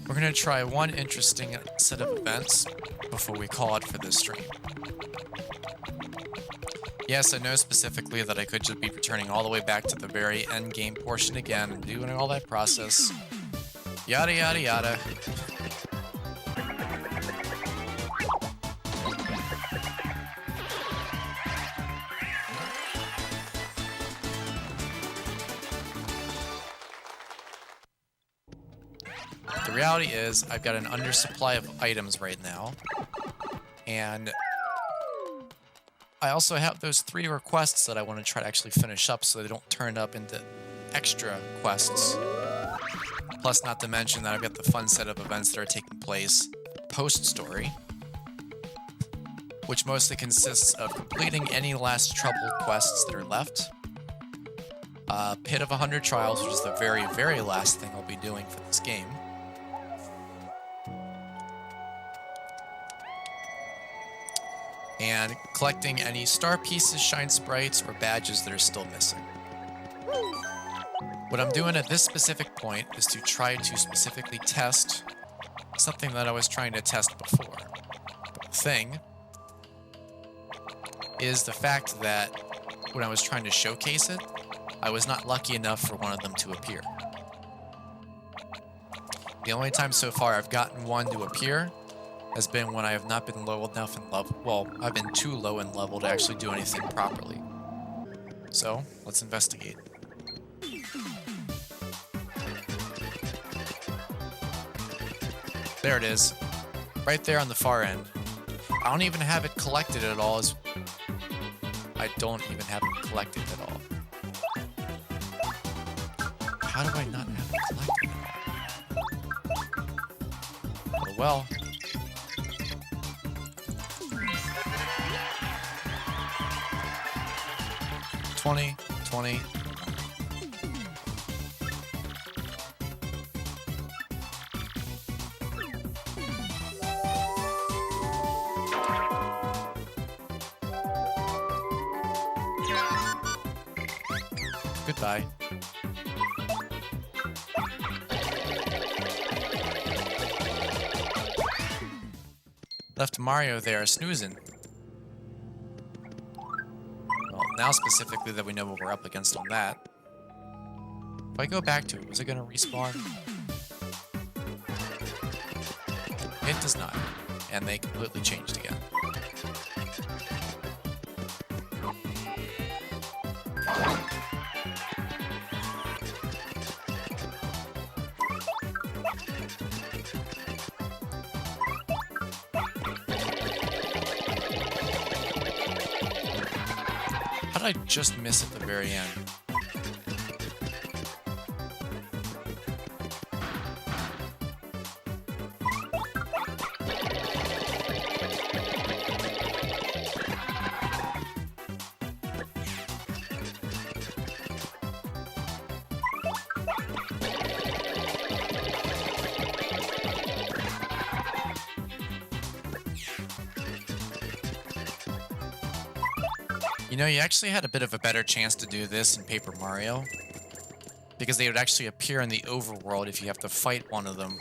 We're going to try one interesting set of events before we call it for this stream. Yes, I know specifically that I could just be returning all the way back to the very end game portion again and doing all that process. Yada yada yada. The reality is, I've got an undersupply of items right now, and I also have those 3 requests that I want to try to actually finish up so they don't turn up into extra quests. Plus, not to mention that I've got the fun set of events that are taking place post-story, which mostly consists of completing any last trouble quests that are left, Pit of 100 Trials, which is the very, very last thing I'll be doing for this game, and collecting any star pieces, shine sprites, or badges that are still missing. What I'm doing at this specific point is to try to specifically test something that I was trying to test before. But the thing is the fact that when I was trying to showcase it, I was not lucky enough for one of them to appear. The only time so far I've gotten one to appear has been when I have not been low enough in level. Well, I've been too low in level to actually do anything properly. So, let's investigate. There it is. Right there on the far end. I don't even have it collected at all. I don't even have it collected at all. How do I not have it collected at all? Well. 20, 20. Goodbye. Left Mario there snoozing. Well, now specifically that we know what we're up against on that. If I go back to it, was it going to respawn? It does not. And they completely changed again. How did I just miss at the very end? You know, you actually had a bit of a better chance to do this in Paper Mario, because they would actually appear in the overworld if you have to fight one of them.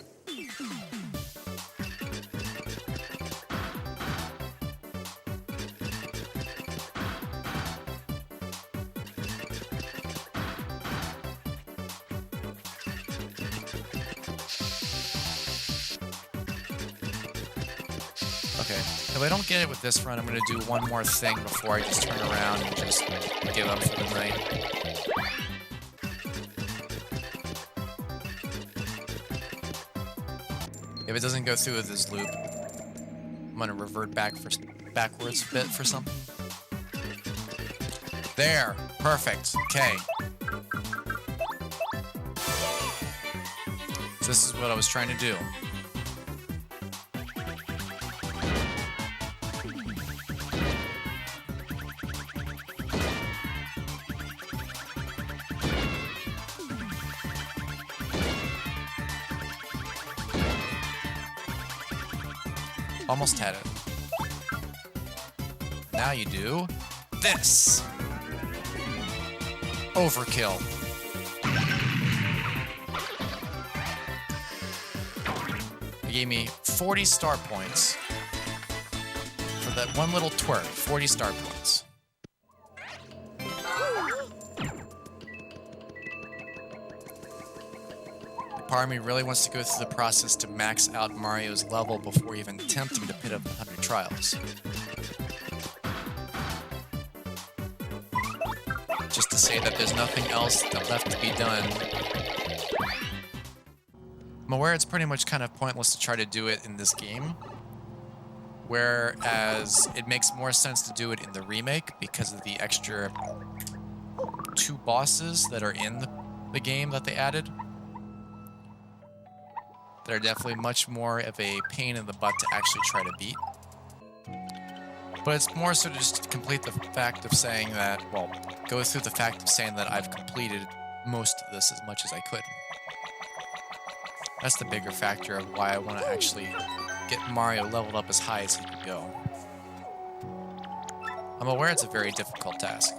Okay, if I don't get it with this run, I'm going to do one more thing before I just turn around and just give up for the night. If it doesn't go through with this loop, I'm going to revert backwards a bit for something. There! Perfect. Okay. So this is what I was trying to do. Almost had it. Now you do this. Overkill. gave me 40 star points for that one little twerk. 40 star points. Part of me really wants to go through the process to max out Mario's level before even attempting to pit up 100 trials. Just to say that there's nothing else left to be done. I'm aware it's pretty much kind of pointless to try to do it in this game, whereas it makes more sense to do it in the remake because of the extra 2 bosses that are in the game that they added. That are definitely much more of a pain in the butt to actually try to beat. But it's more so to just complete the fact of saying that, well, go through the fact of saying that I've completed most of this as much as I could. That's the bigger factor of why I want to actually get Mario leveled up as high as he could go. I'm aware it's a very difficult task.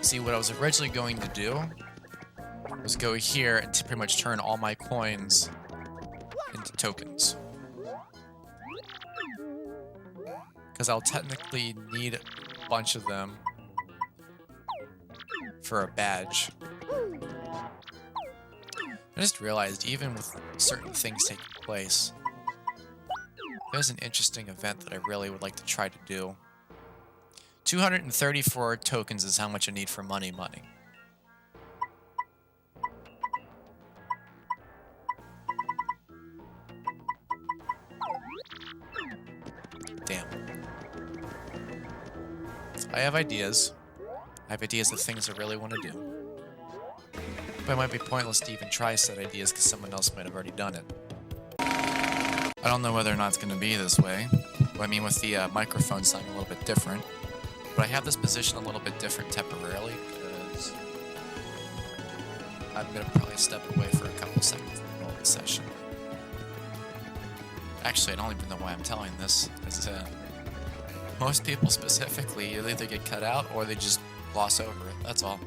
See, what I was originally going to do was go here and to pretty much turn all my coins into tokens. Because I'll technically need a bunch of them for a badge. I just realized even with certain things taking place, there's an interesting event that I really would like to try to do. 234 tokens is how much I need for money. Damn. I have ideas. I have ideas of things I really want to do. But it might be pointless to even try said ideas because someone else might have already done it. I don't know whether or not it's going to be this way. I mean, with the microphone sounding a little bit different. But I have this position a little bit different temporarily because I'm going to probably step away for a couple seconds in the middle of the session. Actually, I don't even know why I'm telling this. Because most people specifically either get cut out or they just gloss over it. That's all.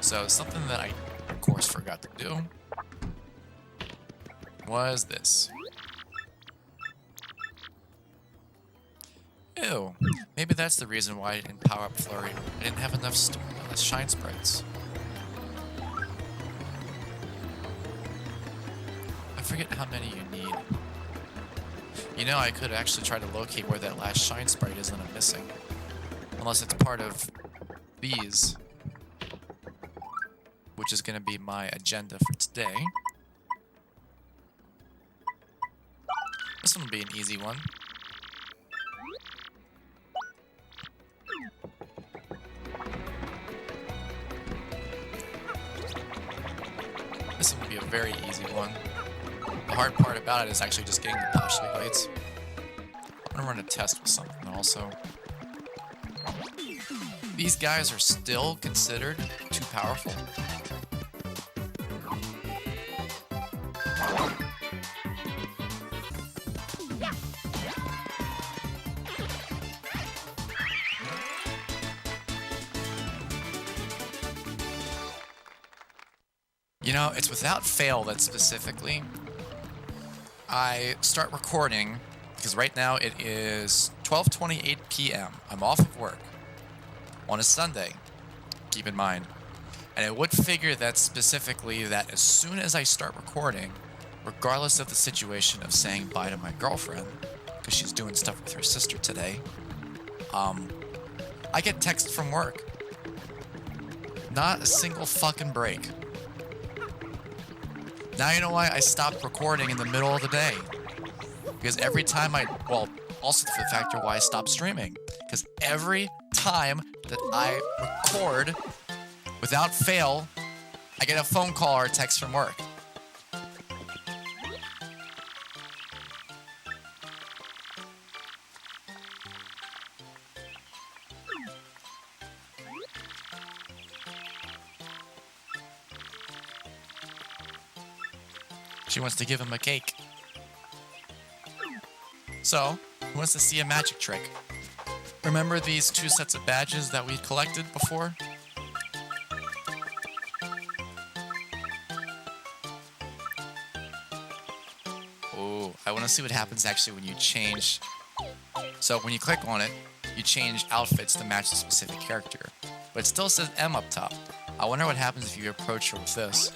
So something that I, of course, forgot to do was this. Ew. Maybe that's the reason why in Power Up Flurry I didn't have enough shine sprites. I forget how many you need. You know, I could actually try to locate where that last shine sprite is that I'm missing. Unless it's part of these. Which is going to be my agenda for today. This one will be an easy one. This one will be a very easy one. The hard part about it is actually just getting the postulate lights. I'm going to run a test with something also. These guys are still considered too powerful. You know, it's without fail that specifically I start recording because right now it is 12:28 p.m. I'm off of work on a Sunday, keep in mind. And I would figure that specifically that as soon as I start recording, regardless of the situation of saying bye to my girlfriend, because she's doing stuff with her sister today, I get text from work. Not a single fucking break. Now you know why I stopped recording in the middle of the day. Because every time also for the factor why I stopped streaming. Because every time that I record, without fail, I get a phone call or a text from work. She wants to give him a cake. So, who wants to see a magic trick? Remember these 2 sets of badges that we collected before? Ooh, I want to see what happens actually when you change. So when you click on it, you change outfits to match a specific character. But it still says M up top. I wonder what happens if you approach her with this.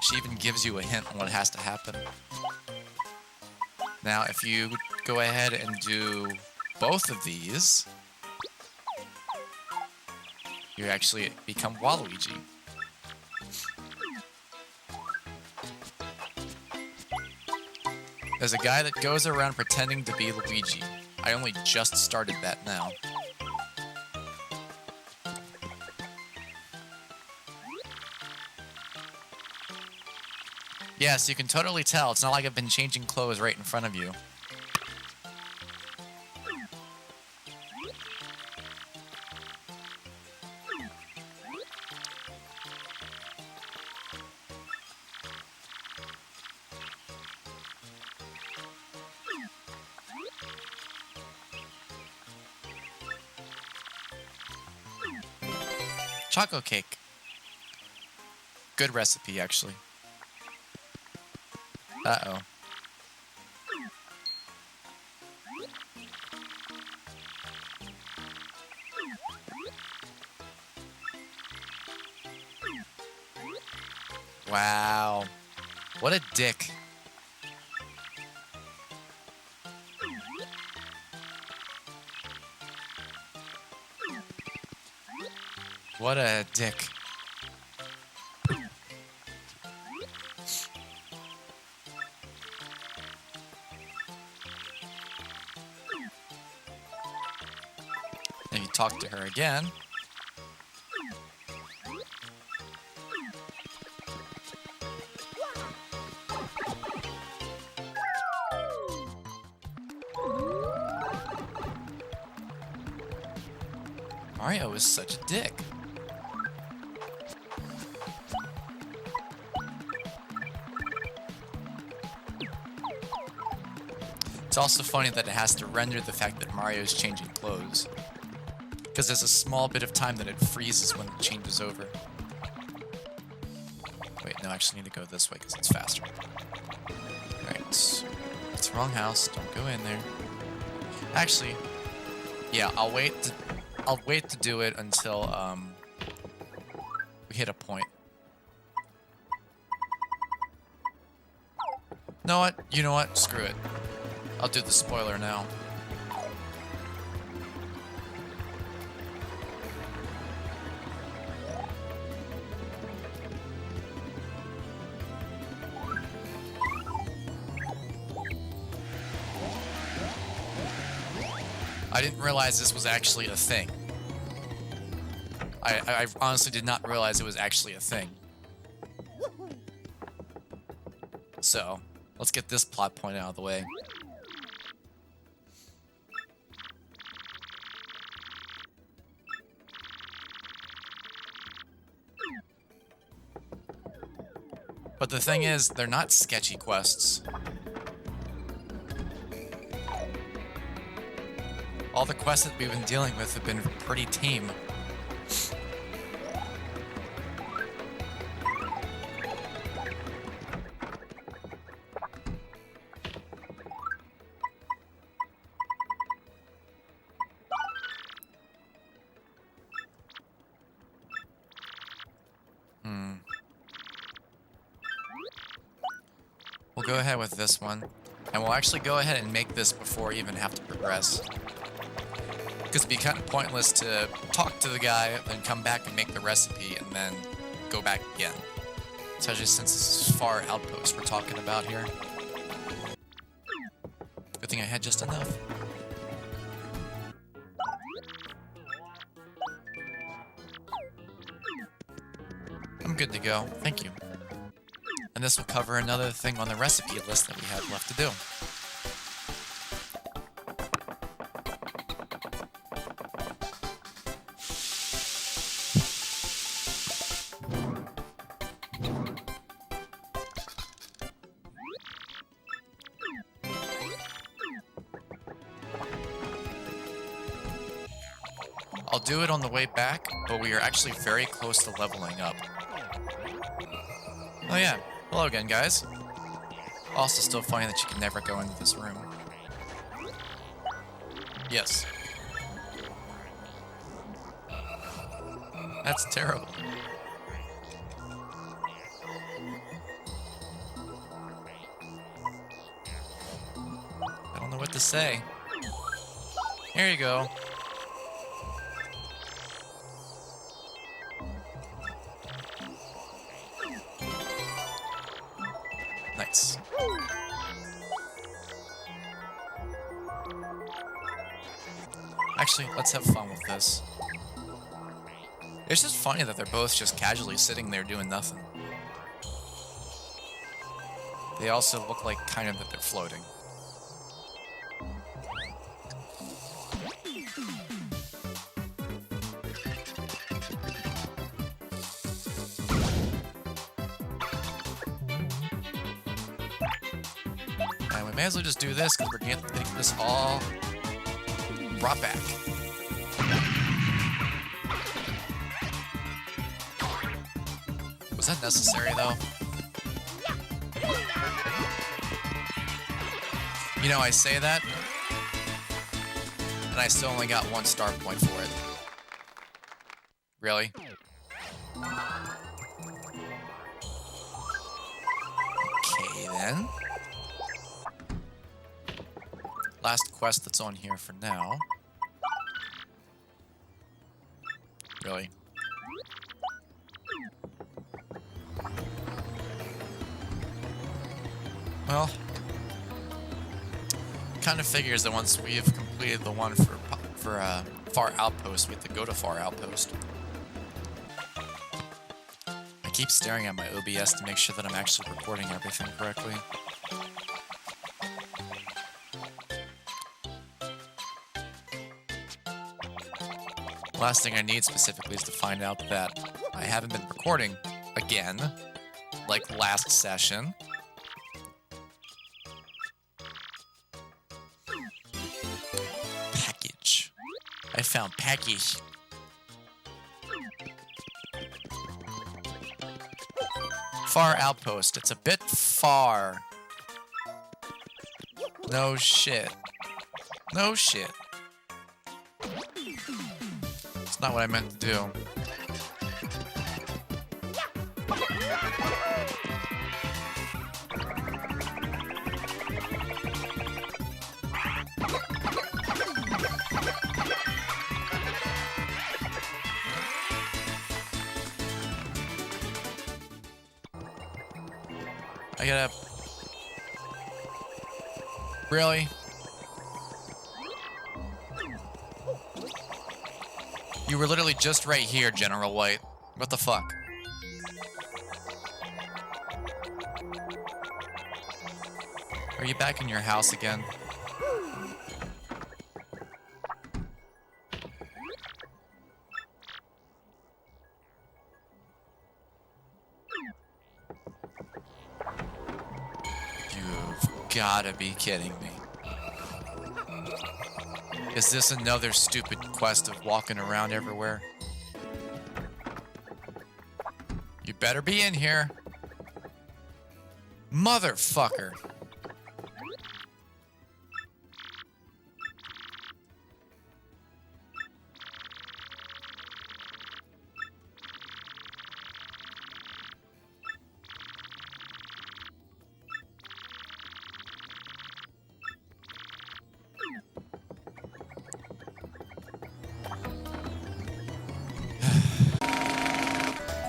She even gives you a hint on what has to happen. Now, if you go ahead and do both of these, you actually become Waluigi. There's a guy that goes around pretending to be Luigi. I only just started that now. Yes, you can totally tell. It's not like I've been changing clothes right in front of you. Choco cake. Good recipe, actually. Uh-oh. Wow. What a dick. What a dick. And you talk to her again. Mario is such a dick. It's also funny that it has to render the fact that Mario is changing clothes. Because there's a small bit of time that it freezes when it changes over. Wait, no, I actually need to go this way because it's faster. Right. It's the wrong house. Don't go in there. Actually, yeah, I'll wait to do it until we hit a point. Know what? You know what? Screw it. I'll do the spoiler now. I didn't realize this was actually a thing. I honestly did not realize it was actually a thing. So, let's get this plot point out of the way. But the thing is, they're not sketchy quests. All the quests that we've been dealing with have been pretty tame. We'll go ahead with this one. And we'll actually go ahead and make this before we even have to progress. Because it'd be kind of pointless to talk to the guy, then come back and make the recipe, and then go back again. Especially since this is far outpost we're talking about here. Good thing I had just enough. I'm good to go. Thank you. And this will cover another thing on the recipe list that we have left to do. I'll do it on the way back, but we are actually very close to leveling up. Oh yeah, hello again, guys. Also still funny that you can never go into this room. Yes. That's terrible. I don't know what to say. Here you go. Nice. Actually, let's have fun with this. It's just funny that they're both just casually sitting there doing nothing. They also look like kind of that they're floating. And we may as well just do this because we're getting this all brought back. Was that necessary, though? You know, I say that, and I still only got 1 star point for it. Really? Okay, then. Last quest that's on here for now. Really? Well, kind of figures that once we've completed the one for Far Outpost, we have to go to Far Outpost. I keep staring at my OBS to make sure that I'm actually recording everything correctly. Last thing I need specifically is to find out that I haven't been recording again, like last session. Package. I found package. Far Outpost. It's a bit far. No shit. No shit. It's not what I meant to do. I gotta... Really? You were literally just right here, General White. What the fuck? Are you back in your house again? You've gotta be kidding me. Is this another stupid quest of walking around everywhere? You better be in here. Motherfucker.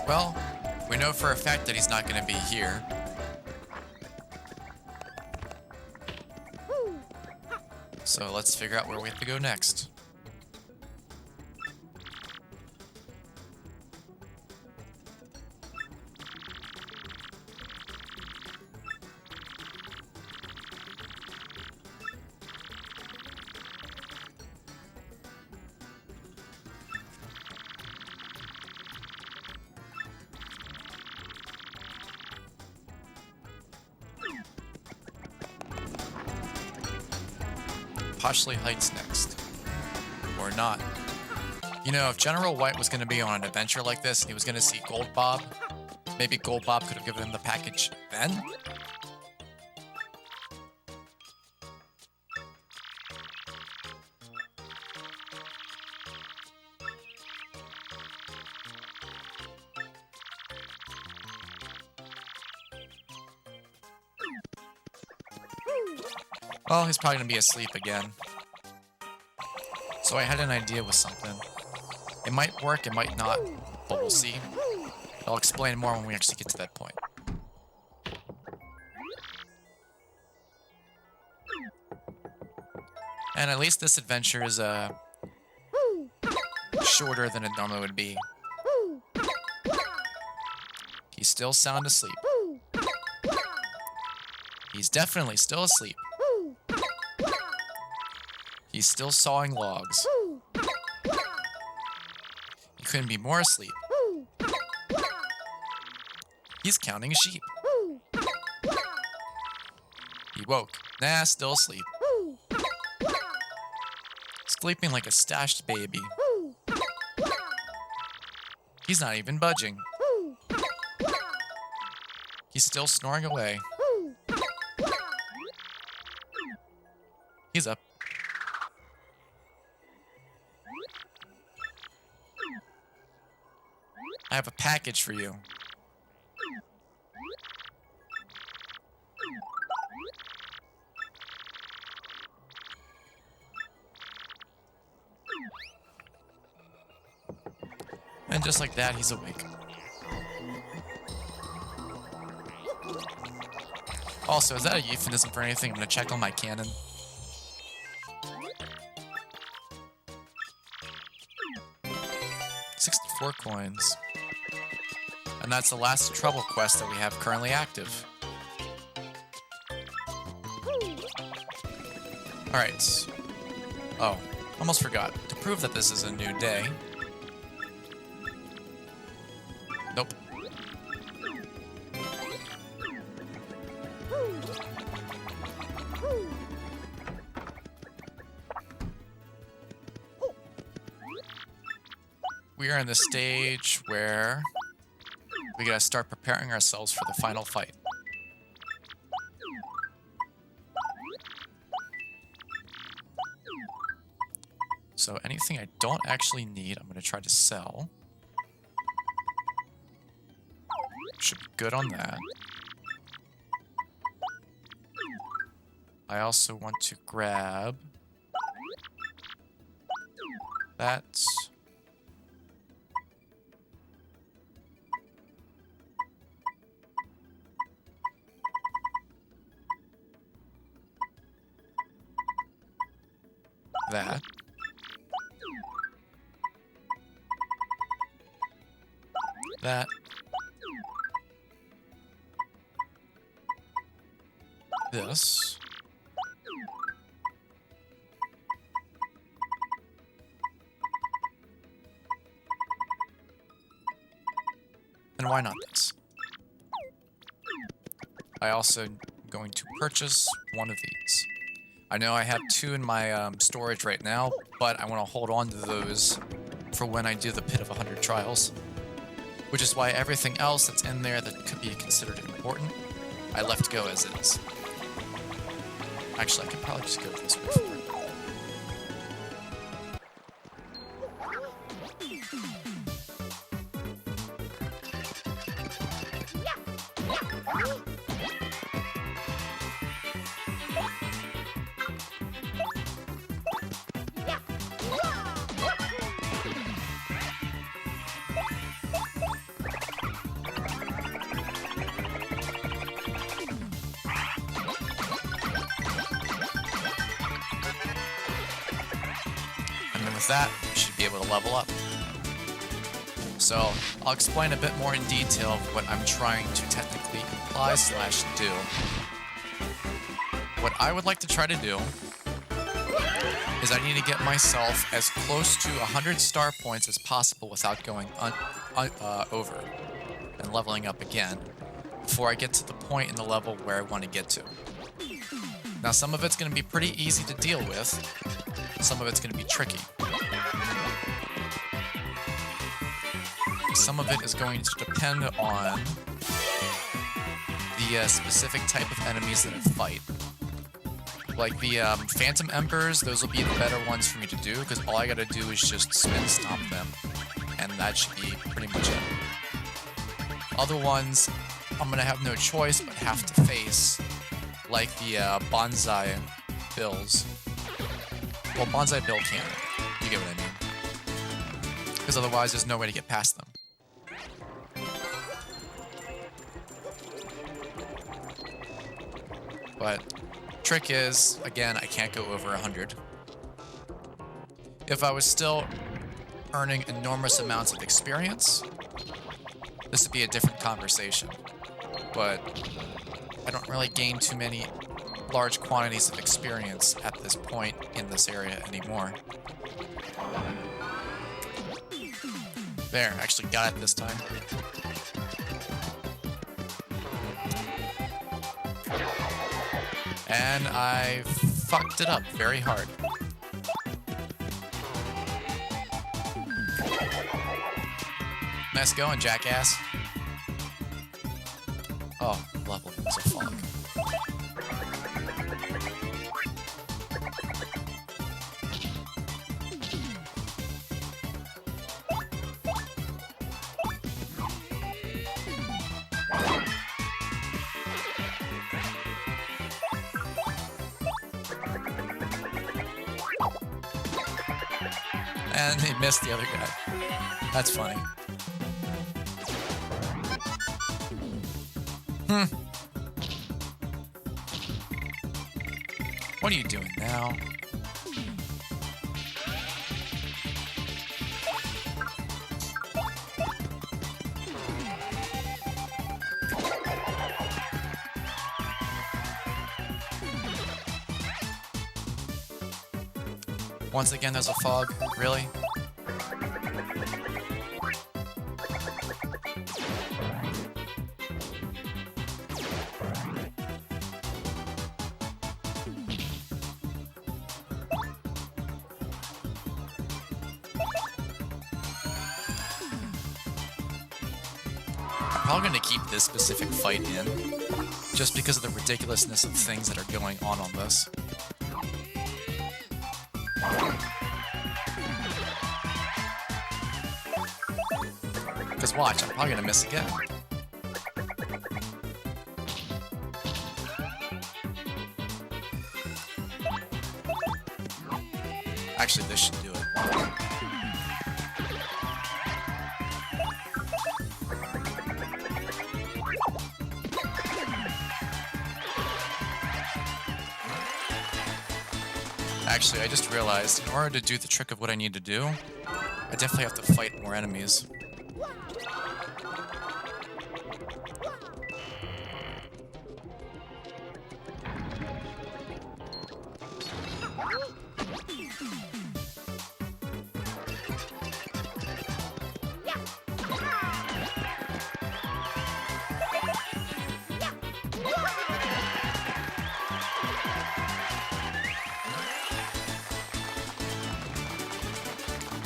Well, we know for a fact that he's not going to be here. So let's figure out where we have to go next. Poshley Heights next. Or not. You know, if General White was going to be on an adventure like this and he was going to see Gold Bob, maybe Gold Bob could have given him the package then? Well, he's probably going to be asleep again. So I had an idea with something. It might work, it might not, but we'll see. I'll explain more when we actually get to that point. And at least this adventure is shorter than it normally would be. He's still sound asleep. He's definitely still asleep. He's still sawing logs. He couldn't be more asleep. He's counting sheep. He woke. Nah, still asleep. Sleeping like a stashed baby. He's not even budging. He's still snoring away. He's up. I have a package for you. And just like that, he's awake. Also, is that a euphemism for anything? I'm gonna check on my cannon. $64 coins. And that's the last trouble quest that we have currently active. Alright. Oh, almost forgot. To prove that this is a new day. Nope. We are in the stage where we gotta start preparing ourselves for the final fight. So anything I don't actually need, I'm gonna try to sell. Should be good on that. I also want to grab that. That. That. This. And why not this? I also am going to purchase one of these. I know I have two in my storage right now, but I want to hold on to those for when I do the Pit of 100 Trials. Which is why everything else that's in there that could be considered important, I left go as is. Actually, I could probably just go this way for it. With that, we should be able to level up. So, I'll explain a bit more in detail of what I'm trying to technically imply/do. What I would like to try to do is I need to get myself as close to 100 star points as possible without going over and leveling up again before I get to the point in the level where I want to get to. Now, some of it's going to be pretty easy to deal with. Some of it's going to be tricky. some of it is going to depend on the specific type of enemies that I fight. Like the Phantom Embers, those will be the better ones for me to do, because all I gotta do is just spin stomp them, and that should be pretty much it. Other ones, I'm gonna have no choice but have to face, like the Bonsai Bills. Well, Bonsai Bill can't. You get what I mean. Because otherwise, there's no way to get past them. But trick is, again, I can't go over 100. If I was still earning enormous amounts of experience, this would be a different conversation. But I don't really gain too many large quantities of experience at this point in this area anymore. There, actually got it this time. And I fucked it up very hard. Nice going, jackass. Oh, level is a fog. And he missed the other guy. That's funny. What are you doing now? Once again, there's a fog. Really? I'm probably going to keep this specific fight in, just because of the ridiculousness of things that are going on this. Because watch, I'm probably going to miss again. Actually, this should do it. Actually, I just realized, in order to do the trick of what I need to do, I definitely have to fight more enemies.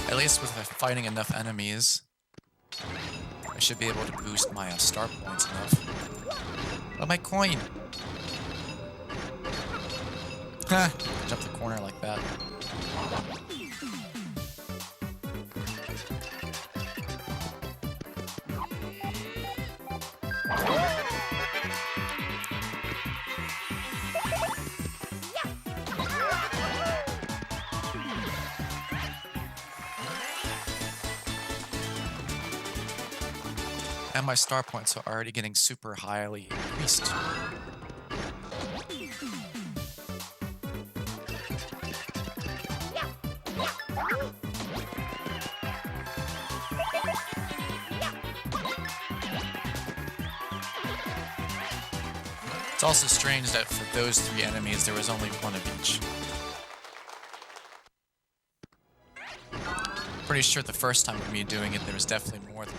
At least with fighting enough enemies, I should be able to boost my star points enough. Oh, my coin! Ha! Jump the corner like that. And my star points are already getting super highly increased. It's also strange that for those three enemies, there was only one of each. Pretty sure the first time of me doing it, there was definitely more than